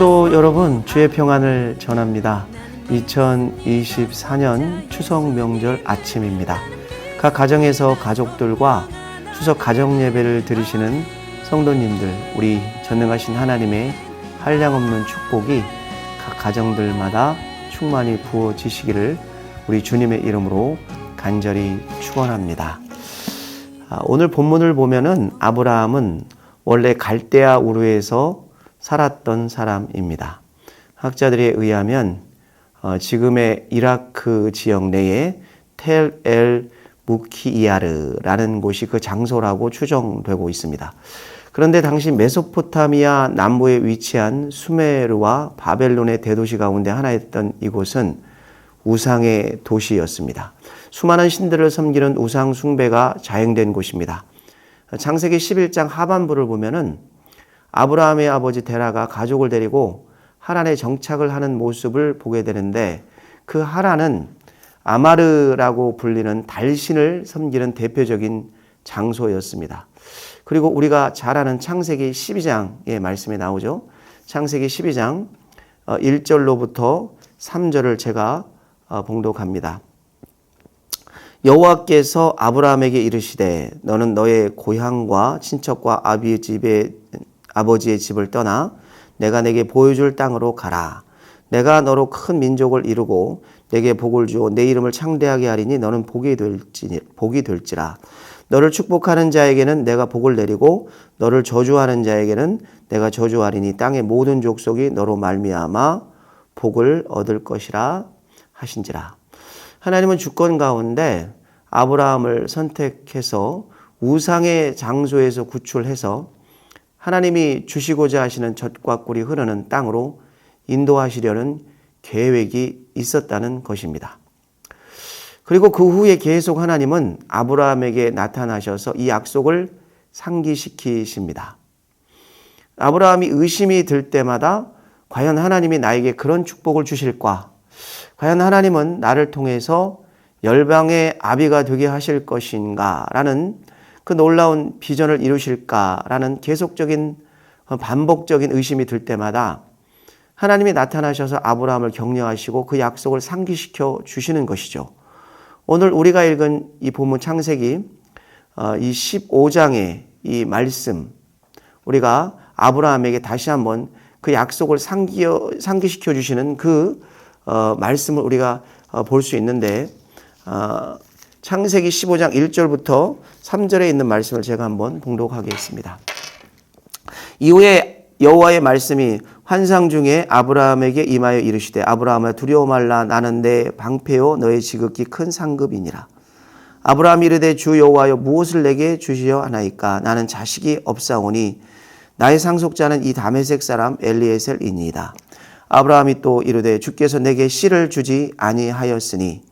성도 여러분, 주의 평안을 전합니다. 2024년 추석 명절 아침입니다. 각 가정에서 가족들과 추석 가정 예배를 드리시는 성도님들, 우리 전능하신 하나님의 한량없는 축복이 각 가정들마다 충만히 부어지시기를 우리 주님의 이름으로 간절히 축원합니다. 오늘 본문을 보면은 아브라함은 원래 갈대아 우르에서 살았던 사람입니다. 학자들에 의하면 지금의 이라크 지역 내에 텔 엘 무키이아르라는 곳이 그 장소라고 추정되고 있습니다. 그런데 당시 메소포타미아 남부에 위치한 수메르와 바벨론의 대도시 가운데 하나였던 이곳은 우상의 도시였습니다. 수많은 신들을 섬기는 우상 숭배가 자행된 곳입니다. 창세기 11장 하반부를 보면은 아브라함의 아버지 데라가 가족을 데리고 하란에 정착을 하는 모습을 보게 되는데, 그 하란은 아마르라고 불리는 달신을 섬기는 대표적인 장소였습니다. 그리고 우리가 잘 아는 창세기 12장의 말씀에 나오죠. 창세기 12장 1절로부터 3절을 제가 봉독합니다. 여호와께서 아브라함에게 이르시되 너는 너의 고향과 친척과 아버지의 집을 떠나 내가 내게 보여줄 땅으로 가라. 내가 너로 큰 민족을 이루고 내게 복을 주어 내 이름을 창대하게 하리니 너는 복이 될지라. 너를 축복하는 자에게는 내가 복을 내리고 너를 저주하는 자에게는 내가 저주하리니 땅의 모든 족속이 너로 말미암아 복을 얻을 것이라 하신지라. 하나님은 주권 가운데 아브라함을 선택해서 우상의 장소에서 구출해서 하나님이 주시고자 하시는 젖과 꿀이 흐르는 땅으로 인도하시려는 계획이 있었다는 것입니다. 그리고 그 후에 계속 하나님은 아브라함에게 나타나셔서 이 약속을 상기시키십니다. 아브라함이 의심이 들 때마다 과연 하나님이 나에게 그런 축복을 주실까? 과연 하나님은 나를 통해서 열방의 아비가 되게 하실 것인가? 라는 그 놀라운 비전을 이루실까라는 계속적인 반복적인 의심이 들 때마다 하나님이 나타나셔서 아브라함을 격려하시고 그 약속을 상기시켜 주시는 것이죠. 오늘 우리가 읽은 이 본문 창세기 이 15장의 이 말씀, 우리가 아브라함에게 다시 한번 그 약속을 상기시켜 주시는 그 말씀을 우리가 볼 수 있는데, 창세기 15장 1절부터 3절에 있는 말씀을 제가 한번 봉독하겠습니다. 이후에 여호와의 말씀이 환상 중에 아브라함에게 임하여 이르시되 아브라함아 두려워 말라. 나는 내 방패요 너의 지극히 큰 상급이니라. 아브라함이 이르되 주 여호와여 무엇을 내게 주시려 하나이까? 나는 자식이 없사오니 나의 상속자는 이 다메섹 사람 엘리에셀이니이다. 아브라함이 또 이르되 주께서 내게 씨를 주지 아니하셨으니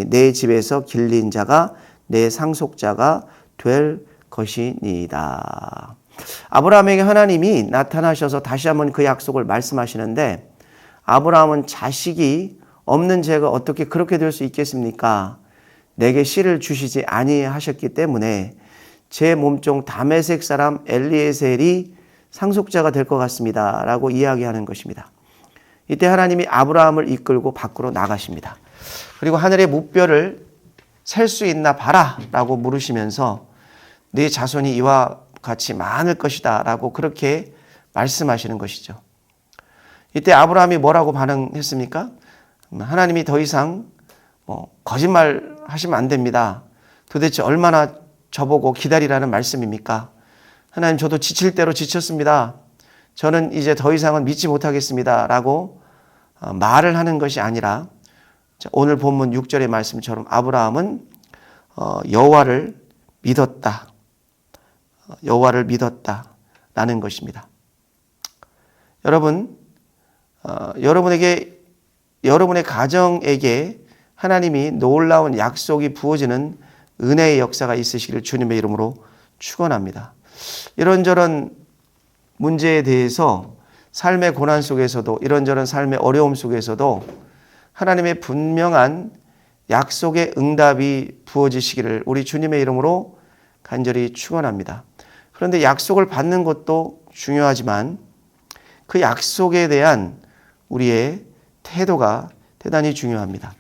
내 집에서 길린 자가 내 상속자가 될 것이니이다. 아브라함에게 하나님이 나타나셔서 다시 한번 그 약속을 말씀하시는데, 아브라함은 자식이 없는 제가 어떻게 그렇게 될 수 있겠습니까? 내게 씨를 주시지 아니하셨기 때문에 제 몸종 다메섹 사람 엘리에셀이 상속자가 될 것 같습니다 라고 이야기하는 것입니다. 이때 하나님이 아브라함을 이끌고 밖으로 나가십니다. 그리고 하늘의 무뼈를 셀 수 있나 봐라 라고 물으시면서 네 자손이 이와 같이 많을 것이다 라고 그렇게 말씀하시는 것이죠. 이때 아브라함이 뭐라고 반응했습니까? 하나님이 더 이상 거짓말 하시면 안 됩니다. 도대체 얼마나 저보고 기다리라는 말씀입니까? 하나님, 저도 지칠 대로 지쳤습니다. 저는 이제 더 이상은 믿지 못하겠습니다 라고 말을 하는 것이 아니라, 오늘 본문 6절의 말씀처럼 아브라함은 여호와를 믿었다라는 것입니다. 여러분, 여러분의 가정에게 하나님이 놀라운 약속이 부어지는 은혜의 역사가 있으시기를 주님의 이름으로 축원합니다. 이런저런 문제에 대해서 삶의 고난 속에서도, 이런저런 삶의 어려움 속에서도 하나님의 분명한 약속의 응답이 부어지시기를 우리 주님의 이름으로 간절히 축원합니다. 그런데 약속을 받는 것도 중요하지만 그 약속에 대한 우리의 태도가 대단히 중요합니다.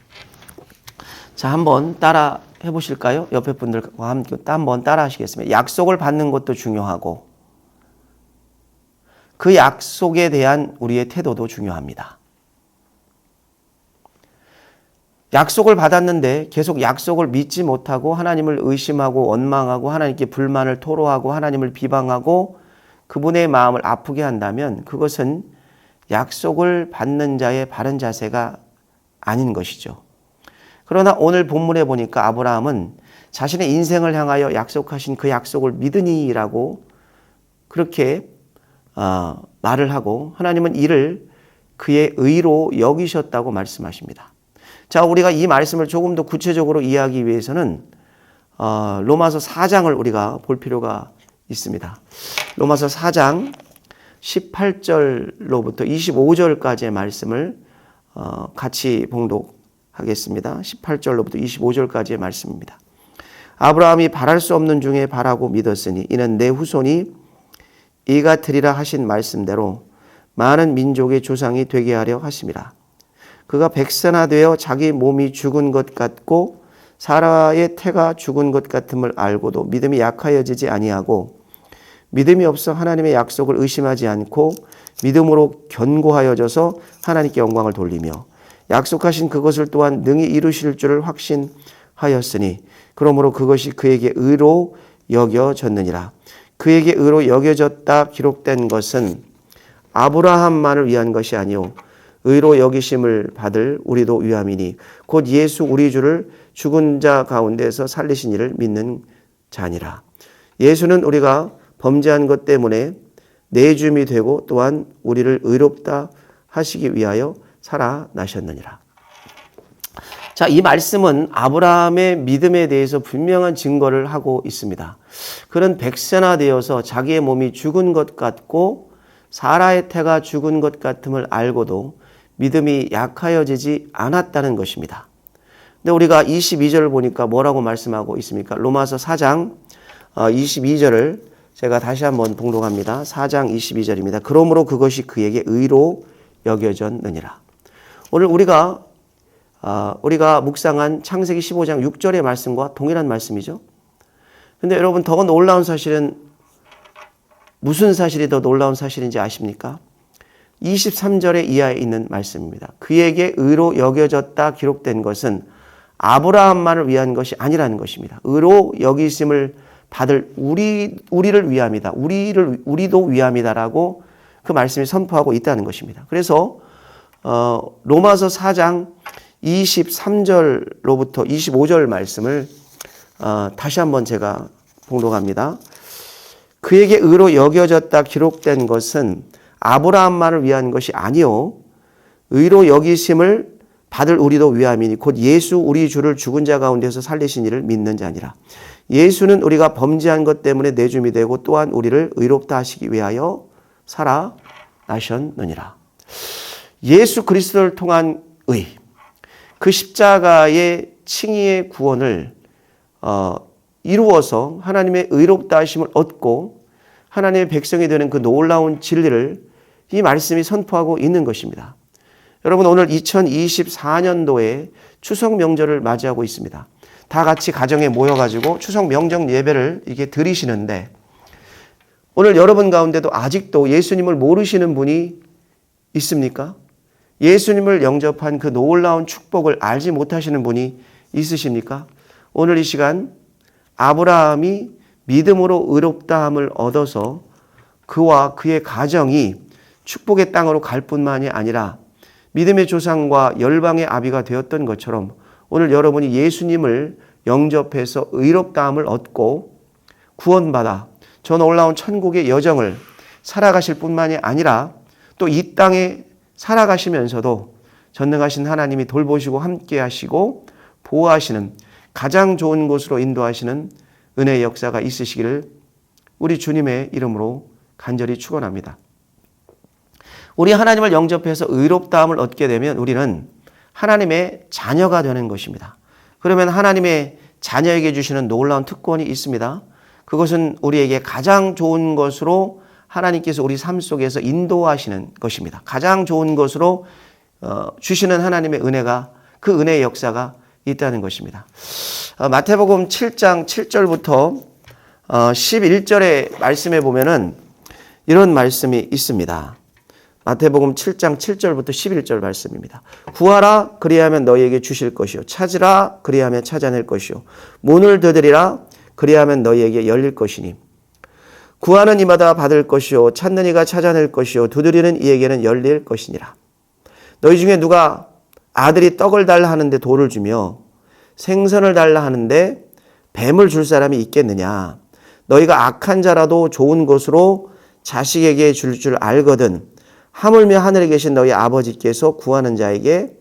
자, 한번 따라 해보실까요? 옆에 분들과 함께 한번 따라 하시겠습니다. 약속을 받는 것도 중요하고 그 약속에 대한 우리의 태도도 중요합니다. 약속을 받았는데 계속 약속을 믿지 못하고 하나님을 의심하고 원망하고 하나님께 불만을 토로하고 하나님을 비방하고 그분의 마음을 아프게 한다면 그것은 약속을 받는 자의 바른 자세가 아닌 것이죠. 그러나 오늘 본문에 보니까 아브라함은 자신의 인생을 향하여 약속하신 그 약속을 믿으니라고 그렇게 말을 하고 하나님은 이를 그의 의로 여기셨다고 말씀하십니다. 자, 우리가 이 말씀을 조금 더 구체적으로 이해하기 위해서는 로마서 4장을 우리가 볼 필요가 있습니다. 로마서 4장 18절로부터 25절까지의 말씀을 같이 봉독하겠습니다. 18절로부터 25절까지의 말씀입니다. 아브라함이 바랄 수 없는 중에 바라고 믿었으니 이는 내 후손이 이 같으리라 하신 말씀대로 많은 민족의 조상이 되게 하려 하심이라. 그가 백선화되어 자기 몸이 죽은 것 같고 사라의 태가 죽은 것 같음을 알고도 믿음이 약하여지지 아니하고 믿음이 없어 하나님의 약속을 의심하지 않고 믿음으로 견고하여져서 하나님께 영광을 돌리며 약속하신 그것을 또한 능히 이루실 줄을 확신하였으니 그러므로 그것이 그에게 의로 여겨졌느니라. 그에게 의로 여겨졌다 기록된 것은 아브라함만을 위한 것이 아니요 의로 여기심을 받을 우리도 위함이니 곧 예수 우리 주를 죽은 자 가운데서 살리신 이를 믿는 자니라. 예수는 우리가 범죄한 것 때문에 내줌이 되고 또한 우리를 의롭다 하시기 위하여 살아나셨느니라. 자, 이 말씀은 아브라함의 믿음에 대해서 분명한 증거를 하고 있습니다. 그는 백선화되어서 자기의 몸이 죽은 것 같고 사라의 태가 죽은 것 같음을 알고도 믿음이 약하여지지 않았다는 것입니다. 근데 우리가 22절을 보니까 뭐라고 말씀하고 있습니까? 로마서 4장 22절을 제가 다시 한번 봉독합니다. 4장 22절입니다. 그러므로 그것이 그에게 의로 여겨졌느니라. 오늘 우리가 묵상한 창세기 15장 6절의 말씀과 동일한 말씀이죠. 근데 여러분 더 놀라운 사실은 무슨 사실이 더 놀라운 사실인지 아십니까? 23절의 이하에 있는 말씀입니다. 그에게 의로 여겨졌다 기록된 것은 아브라함만을 위한 것이 아니라는 것입니다. 의로 여기심을 받을 우리를 위함이다. 우리도 위함이다라고 그 말씀이 선포하고 있다는 것입니다. 그래서 로마서 4장 23절로부터 25절 말씀을 다시 한번 제가 봉독합니다. 그에게 의로 여겨졌다 기록된 것은 아브라함만을 위한 것이 아니요 의로 여기심을 받을 우리도 위함이니 곧 예수 우리 주를 죽은 자 가운데서 살리신 이를 믿는 자니라. 예수는 우리가 범죄한 것 때문에 내줌이 되고 또한 우리를 의롭다 하시기 위하여 살아나셨느니라. 예수 그리스도를 통한 의, 그 십자가의 칭의의 구원을 이루어서 하나님의 의롭다 하심을 얻고 하나님의 백성이 되는 그 놀라운 진리를 이 말씀이 선포하고 있는 것입니다. 여러분 오늘 2024년도에 추석 명절을 맞이하고 있습니다. 다 같이 가정에 모여가지고 추석 명절 예배를 이게 드리시는데 오늘 여러분 가운데도 아직도 예수님을 모르시는 분이 있습니까? 예수님을 영접한 그 놀라운 축복을 알지 못하시는 분이 있으십니까? 오늘 이 시간 아브라함이 믿음으로 의롭다함을 얻어서 그와 그의 가정이 축복의 땅으로 갈 뿐만이 아니라 믿음의 조상과 열방의 아비가 되었던 것처럼 오늘 여러분이 예수님을 영접해서 의롭다함을 얻고 구원받아 저 놀라운 천국의 여정을 살아가실 뿐만이 아니라 또 이 땅에 살아가시면서도 전능하신 하나님이 돌보시고 함께 하시고 보호하시는 가장 좋은 곳으로 인도하시는 은혜의 역사가 있으시기를 우리 주님의 이름으로 간절히 축원합니다. 우리 하나님을 영접해서 의롭다함을 얻게 되면 우리는 하나님의 자녀가 되는 것입니다. 그러면 하나님의 자녀에게 주시는 놀라운 특권이 있습니다. 그것은 우리에게 가장 좋은 것으로 하나님께서 우리 삶 속에서 인도하시는 것입니다. 가장 좋은 것으로 주시는 하나님의 은혜가, 그 은혜의 역사가 있다는 것입니다. 마태복음 7장 7절부터 11절의 말씀에 보면은 이런 말씀이 있습니다. 마태복음 7장 7절부터 11절 말씀입니다. 구하라 그리하면 너희에게 주실 것이요 찾으라 그리하면 찾아낼 것이요 문을 두드리라 그리하면 너희에게 열릴 것이니 구하는 이마다 받을 것이요 찾는 이가 찾아낼 것이요 두드리는 이에게는 열릴 것이니라. 너희 중에 누가 아들이 떡을 달라 하는데 돌을 주며 생선을 달라 하는데 뱀을 줄 사람이 있겠느냐. 너희가 악한 자라도 좋은 것으로 자식에게 줄 줄 알거든 하물며 하늘에 계신 너희 아버지께서 구하는 자에게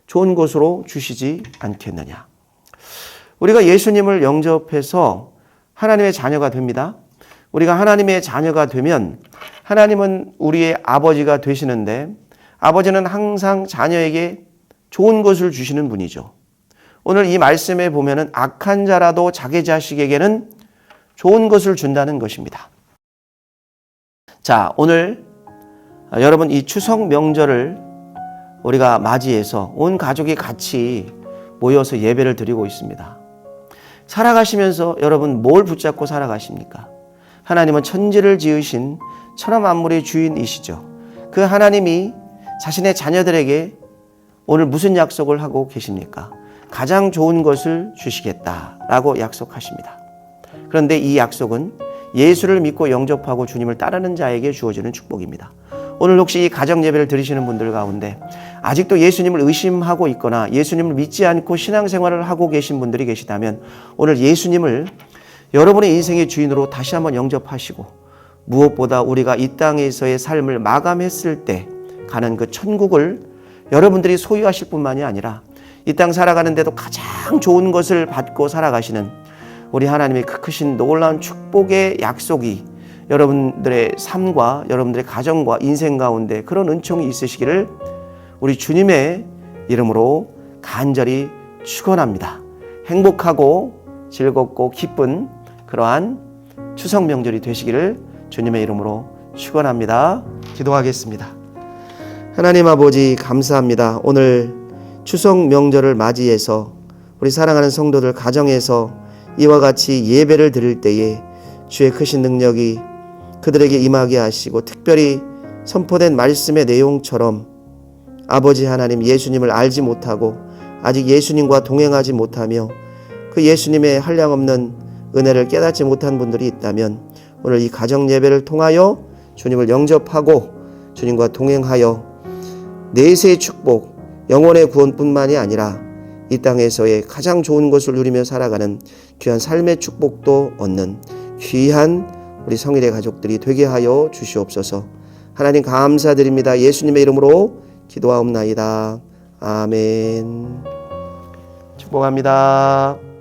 좋은 것으로 주시지 않겠느냐. 우리가 예수님을 영접해서 하나님의 자녀가 됩니다. 우리가 하나님의 자녀가 되면 하나님은 우리의 아버지가 되시는데 아버지는 항상 자녀에게 좋은 것을 주시는 분이죠. 오늘 이 말씀에 보면은 악한 자라도 자기 자식에게는 좋은 것을 준다는 것입니다. 자, 오늘 여러분 이 추석 명절을 우리가 맞이해서 온 가족이 같이 모여서 예배를 드리고 있습니다. 살아가시면서 여러분 뭘 붙잡고 살아가십니까? 하나님은 천지를 지으신 천하만물의 주인이시죠. 그 하나님이 자신의 자녀들에게 오늘 무슨 약속을 하고 계십니까? 가장 좋은 것을 주시겠다라고 약속하십니다. 그런데 이 약속은 예수를 믿고 영접하고 주님을 따르는 자에게 주어지는 축복입니다. 오늘 혹시 이 가정 예배를 드리시는 분들 가운데 아직도 예수님을 의심하고 있거나 예수님을 믿지 않고 신앙생활을 하고 계신 분들이 계시다면 오늘 예수님을 여러분의 인생의 주인으로 다시 한번 영접하시고 무엇보다 우리가 이 땅에서의 삶을 마감했을 때 가는 그 천국을 여러분들이 소유하실 뿐만이 아니라 이 땅 살아가는데도 가장 좋은 것을 받고 살아가시는 우리 하나님의 그 크신 놀라운 축복의 약속이 여러분들의 삶과 여러분들의 가정과 인생 가운데 그런 은총이 있으시기를 우리 주님의 이름으로 간절히 축원합니다. 행복하고 즐겁고 기쁜 그러한 추석 명절이 되시기를 주님의 이름으로 축원합니다. 기도하겠습니다. 하나님 아버지 감사합니다. 오늘 추석 명절을 맞이해서 우리 사랑하는 성도들 가정에서 이와 같이 예배를 드릴 때에 주의 크신 능력이 그들에게 임하게 하시고 특별히 선포된 말씀의 내용처럼 아버지 하나님 예수님을 알지 못하고 아직 예수님과 동행하지 못하며 그 예수님의 한량없는 은혜를 깨닫지 못한 분들이 있다면 오늘 이 가정 예배를 통하여 주님을 영접하고 주님과 동행하여 내세의 축복, 영혼의 구원뿐만이 아니라 이 땅에서의 가장 좋은 것을 누리며 살아가는 귀한 삶의 축복도 얻는 귀한 우리 성일의 가족들이 되게 하여 주시옵소서. 하나님 감사드립니다. 예수님의 이름으로 기도하옵나이다. 아멘. 축복합니다.